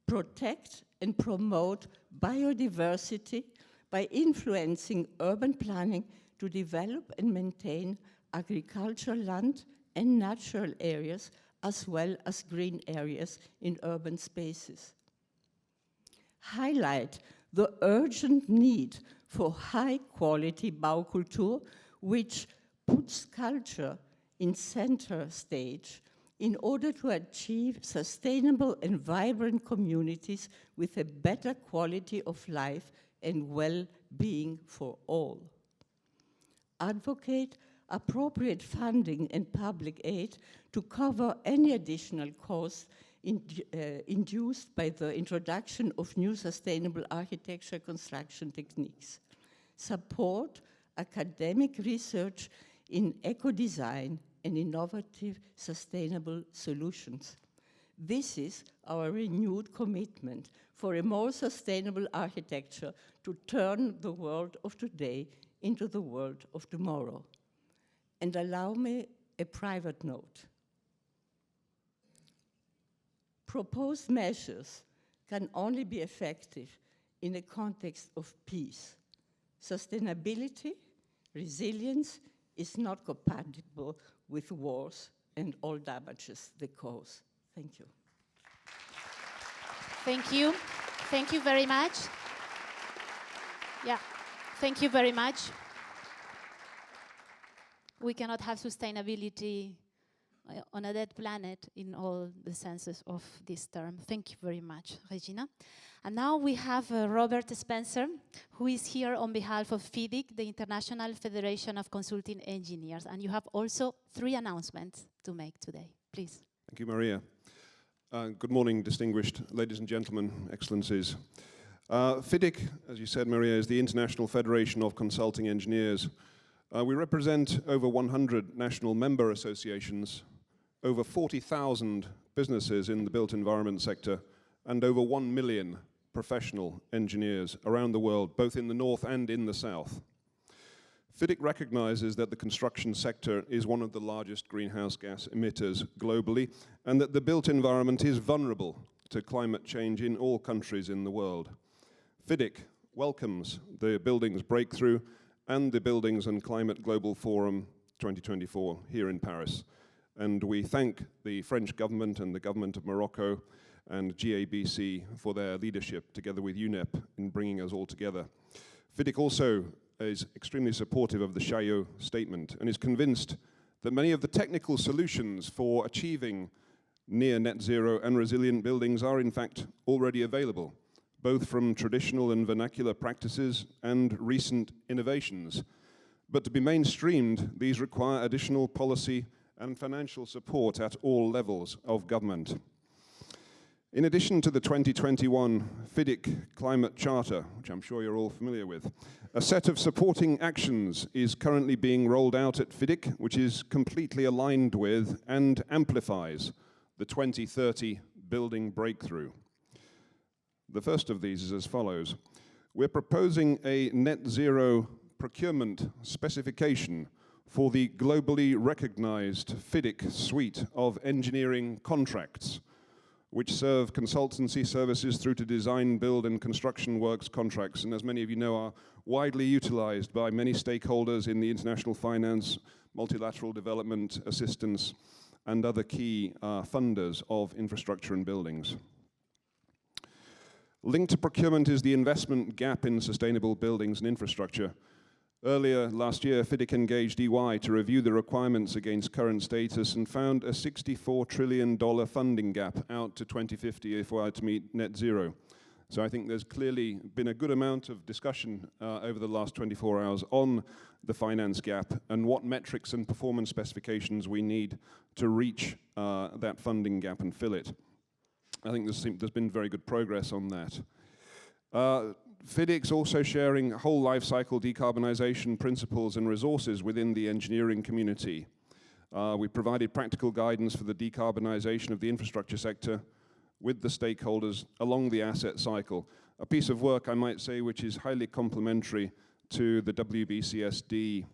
Protect and promote biodiversity by influencing urban planning to develop and maintain agricultural land and natural areas, as well as green areas in urban spaces. Highlight the urgent need for high-quality Baukultur, which puts culture in center stage in order to achieve sustainable and vibrant communities with a better quality of life and well-being for all. Advocate appropriate funding and public aid to cover any additional costs induced by the introduction of new sustainable architecture construction techniques. Support academic research in eco-design and innovative sustainable solutions. This is our renewed commitment for a more sustainable architecture to turn the world of today into the world of tomorrow. And allow me a private note. Proposed measures can only be effective in a context of peace. Sustainability, resilience is not compatible with wars and all damages they cause. Thank you. Thank you. Thank you very much. Yeah, thank you very much. We cannot have sustainability on a dead planet in all the senses of this term. Thank you very much, Regina. And now we have Robert Spencer, who is here on behalf of FIDIC, the International Federation of Consulting Engineers. And you have also 3 announcements to make today. Please. Thank you, Maria. Good morning, distinguished ladies and gentlemen, excellencies. FIDIC, as you said, Maria, is the International Federation of Consulting Engineers. We represent over 100 national member associations, over 40,000 businesses in the built environment sector, and over 1 million professional engineers around the world, both in the north and in the south. FIDIC recognizes that the construction sector is one of the largest greenhouse gas emitters globally, and that the built environment is vulnerable to climate change in all countries in the world. FIDIC welcomes the Buildings Breakthrough and the Buildings and Climate Global Forum 2024 here in Paris. And we thank the French government and the government of Morocco and GABC for their leadership, together with UNEP, in bringing us all together. FIDIC also is extremely supportive of the Chaillot statement and is convinced that many of the technical solutions for achieving near net zero and resilient buildings are in fact already available, both from traditional and vernacular practices and recent innovations. But to be mainstreamed, these require additional policy and financial support at all levels of government. In addition to the 2021 FIDIC Climate Charter, which I'm sure you're all familiar with, a set of supporting actions is currently being rolled out at FIDIC, which is completely aligned with and amplifies the 2030 Building Breakthrough. The first of these is as follows. We're proposing a net zero procurement specification for the globally recognized FIDIC suite of engineering contracts, which serve consultancy services through to design, build, and construction works contracts, and as many of you know, are widely utilized by many stakeholders in the international finance, multilateral development assistance, and other key funders of infrastructure and buildings. Linked to procurement is the investment gap in sustainable buildings and infrastructure. Earlier last year, FIDIC engaged EY to review the requirements against current status and found a $64 trillion funding gap out to 2050 if we are to meet net zero. So I think there's clearly been a good amount of discussion over the last 24 hours on the finance gap and what metrics and performance specifications we need to reach that funding gap and fill it. I think there's been very good progress on that. FIDIC's also sharing whole life cycle decarbonization principles and resources within the engineering community. We provided practical guidance for the decarbonization of the infrastructure sector. with the stakeholders along the asset cycle. A piece of work, I might say, which is highly complementary to the WBCSD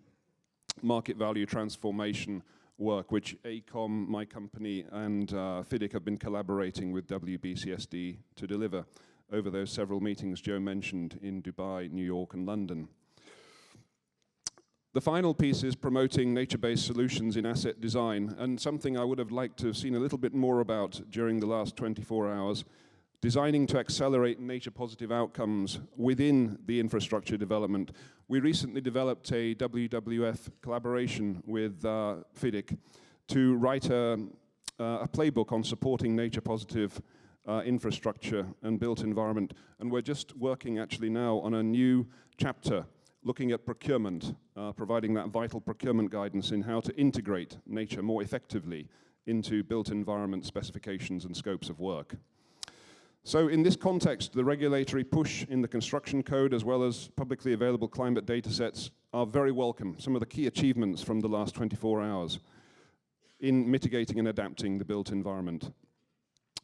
market value transformation work, which AECOM, my company, and FIDIC have been collaborating with WBCSD to deliver over those several meetings Joe mentioned in Dubai, New York, and London. The final piece is promoting nature-based solutions in asset design, and something I would have liked to have seen a little bit more about during the last 24 hours, designing to accelerate nature-positive outcomes within the infrastructure development. We recently developed a WWF collaboration with FIDIC to write a playbook on supporting nature-positive infrastructure and built environment. And we're just working actually now on a new chapter looking at procurement, providing that vital procurement guidance in how to integrate nature more effectively into built environment specifications and scopes of work. So in this context, the regulatory push in the construction code as well as publicly available climate data sets are very welcome. Some of the key achievements from the last 24 hours in mitigating and adapting the built environment.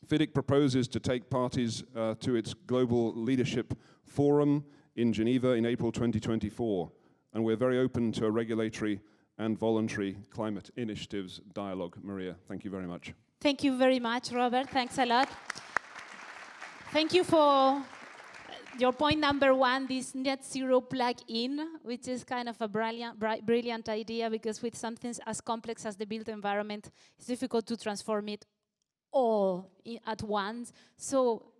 FIDIC proposes to take parties to its Global Leadership Forum in Geneva in April 2024, and we're very open to a regulatory and voluntary climate initiatives dialogue. Maria, thank you very much. Thank you very much, Robert. Thanks a lot. Thank you for your point number one, this net zero plug-in, which is kind of a brilliant idea, because with something as complex as the built environment, it's difficult to transform it all at once. So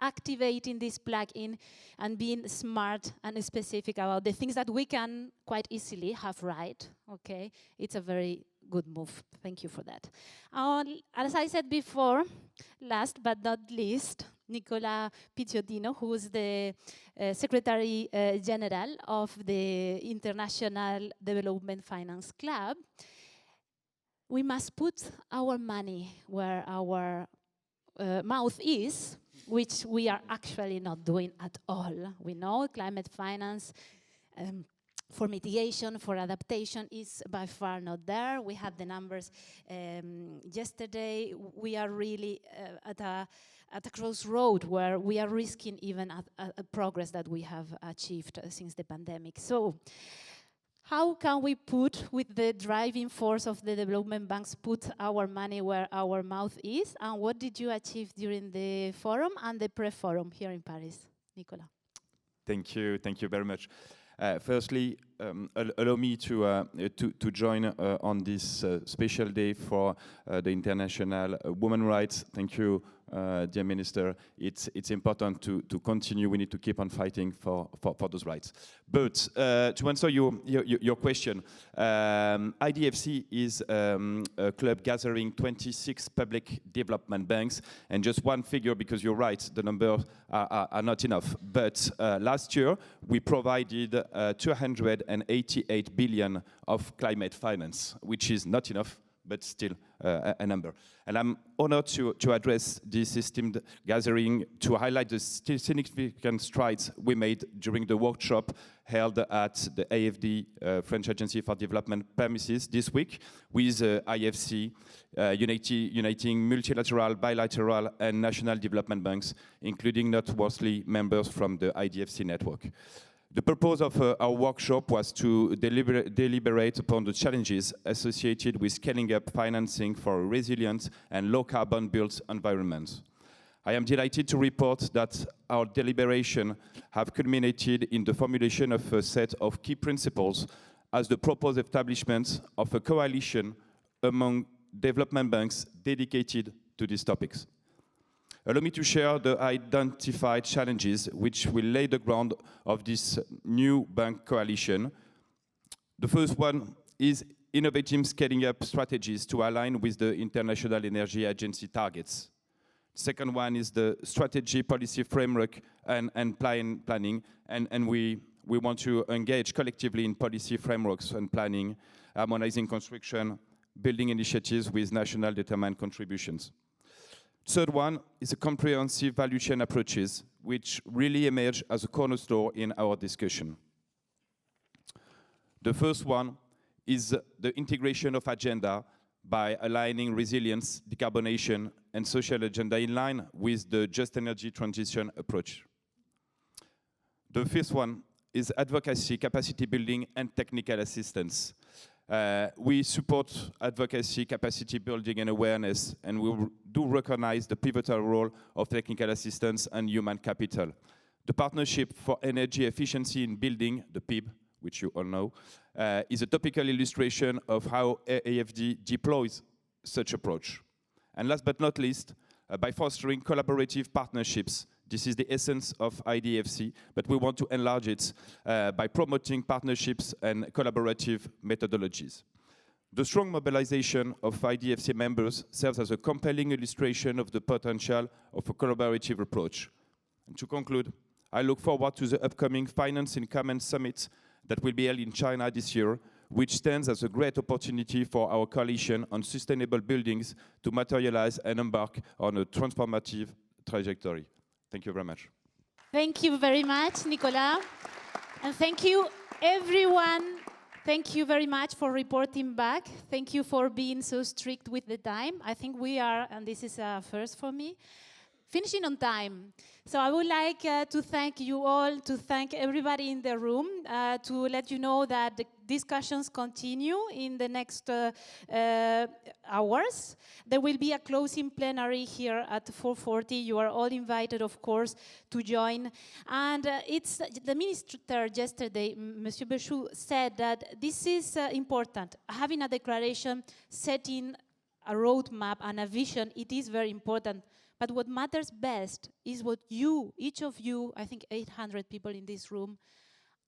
activating this plug-in and being smart and specific about the things that we can quite easily have right, okay? It's a very good move. Thank you for that. As I said before, last but not least, Nicola Picciottino, who is the Secretary General of the International Development Finance Club. We must put our money where our mouth is, which we are actually not doing at all. We know climate finance for mitigation, for adaptation is by far not there. We had the numbers yesterday. We are really at a crossroad where we are risking even a progress that we have achieved since the pandemic. So how can we put, with the driving force of the development banks, put our money where our mouth is? And what did you achieve during the forum and the pre-forum here in Paris? Nicola. Thank you very much. Firstly, allow me to join on this special day for the International Women's Rights. Thank you, dear Minister. It's important to continue. We need to keep on fighting for those rights. But to answer your question, IDFC is a club gathering 26 public development banks, and just one figure, because you're right, the numbers are not enough. But last year, we provided 288 billion of climate finance, which is not enough, but still a number. And I'm honored to address this esteemed gathering to highlight the significant strides we made during the workshop held at the AFD, French Agency for Development Premises, this week with IFC, uniting multilateral, bilateral, and national development banks, including noteworthy members from the IDFC network. The purpose of our workshop was to deliberate upon the challenges associated with scaling up financing for a resilient and low-carbon built environment. I am delighted to report that our deliberations have culminated in the formulation of a set of key principles as the proposed establishment of a coalition among development banks dedicated to these topics. Allow me to share the identified challenges which will lay the ground of this new bank coalition. The first one is innovative scaling up strategies to align with the International Energy Agency targets. Second one is the strategy policy framework and planning, and we want to engage collectively in policy frameworks and planning, harmonizing construction, building initiatives with national determined contributions. Third one is a comprehensive value chain approaches, which really emerge as a cornerstone in our discussion. The first one is the integration of agenda by aligning resilience, decarbonation, and social agenda in line with the just energy transition approach. The fifth one is advocacy, capacity building, and technical assistance. We support advocacy, capacity building, and awareness, and we do recognize the pivotal role of technical assistance and human capital. The Partnership for Energy Efficiency in Building, the PIB, which you all know, is a topical illustration of how AFD deploys such approach. And last but not least, by fostering collaborative partnerships. This is the essence of IDFC, but we want to enlarge it by promoting partnerships and collaborative methodologies. The strong mobilization of IDFC members serves as a compelling illustration of the potential of a collaborative approach. And to conclude, I look forward to the upcoming Finance in Common Summit that will be held in China this year, which stands as a great opportunity for our coalition on sustainable buildings to materialize and embark on a transformative trajectory. Thank you very much. Thank you very much, Nicolas. And thank you, everyone. Thank you very much for reporting back. Thank you for being so strict with the time. I think we are, and this is a first for me, finishing on time. So I would like to thank you all, to thank everybody in the room, to let you know that the discussions continue in the next hours. There will be a closing plenary here at 4:40. You are all invited, of course, to join. And it's the minister yesterday, Monsieur Béchou, said that this is important. Having a declaration, setting a roadmap and a vision, it is very important. But what matters best is what you, each of you, I think 800 people in this room,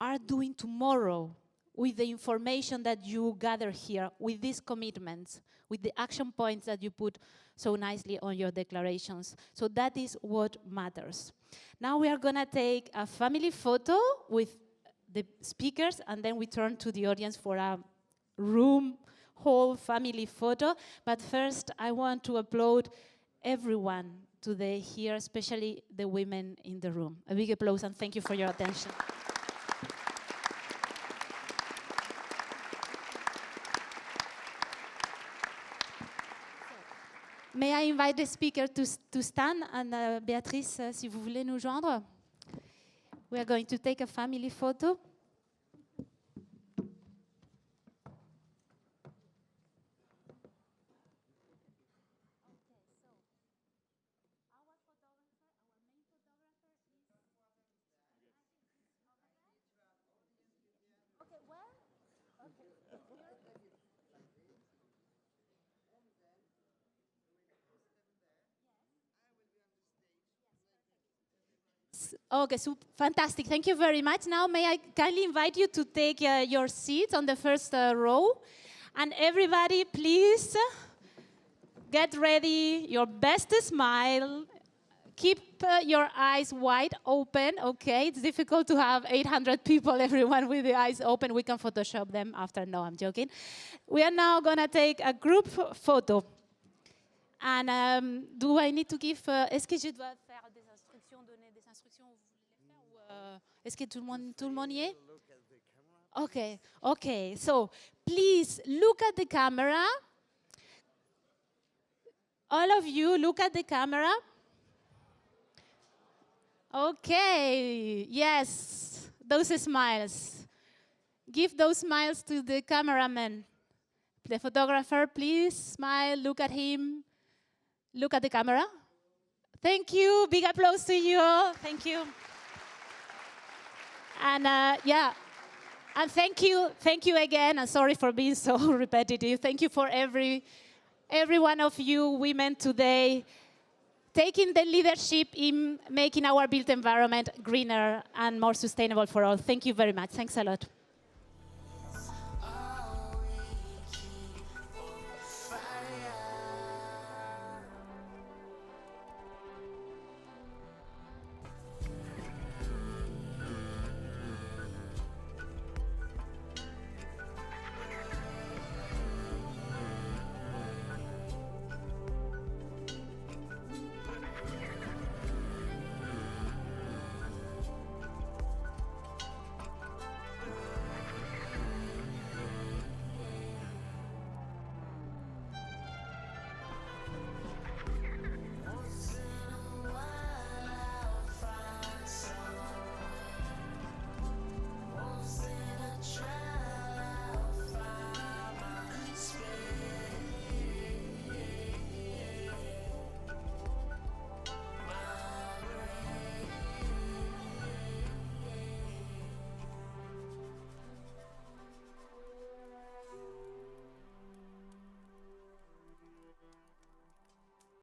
are doing tomorrow with the information that you gather here, with these commitments, with the action points that you put so nicely on your declarations. So that is what matters. Now we are going to take a family photo with the speakers, and then we turn to the audience for a whole family photo. But first, I want to applaud everyone today here, especially the women in the room. A big applause and thank you for your attention. May I invite the speaker to stand, and Béatrice, si vous voulez nous joindre. We are going to take a family photo. Okay, so fantastic. Thank you very much. Now, may I kindly invite you to take your seats on the first row. And everybody, please get ready, your best smile. Keep your eyes wide open, okay? It's difficult to have 800 people, everyone with the eyes open. We can Photoshop them after. No, I'm joking. We are now going to take a group photo. And do I need to give... Est-ce que je dois faire des instructions, donner des instructions où vous voulez le faire, ou est-ce que tout le monde y est? Okay, okay. So, please look at the camera. All of you, look at the camera. Okay, yes, those smiles. Give those smiles to the cameraman. The photographer, please smile, look at him. Look at the camera. Thank you, big applause to you all. Thank you. And yeah, and thank you again. I'm sorry for being so repetitive. Thank you for every one of you women today taking the leadership in making our built environment greener and more sustainable for all. Thank you very much. Thanks a lot.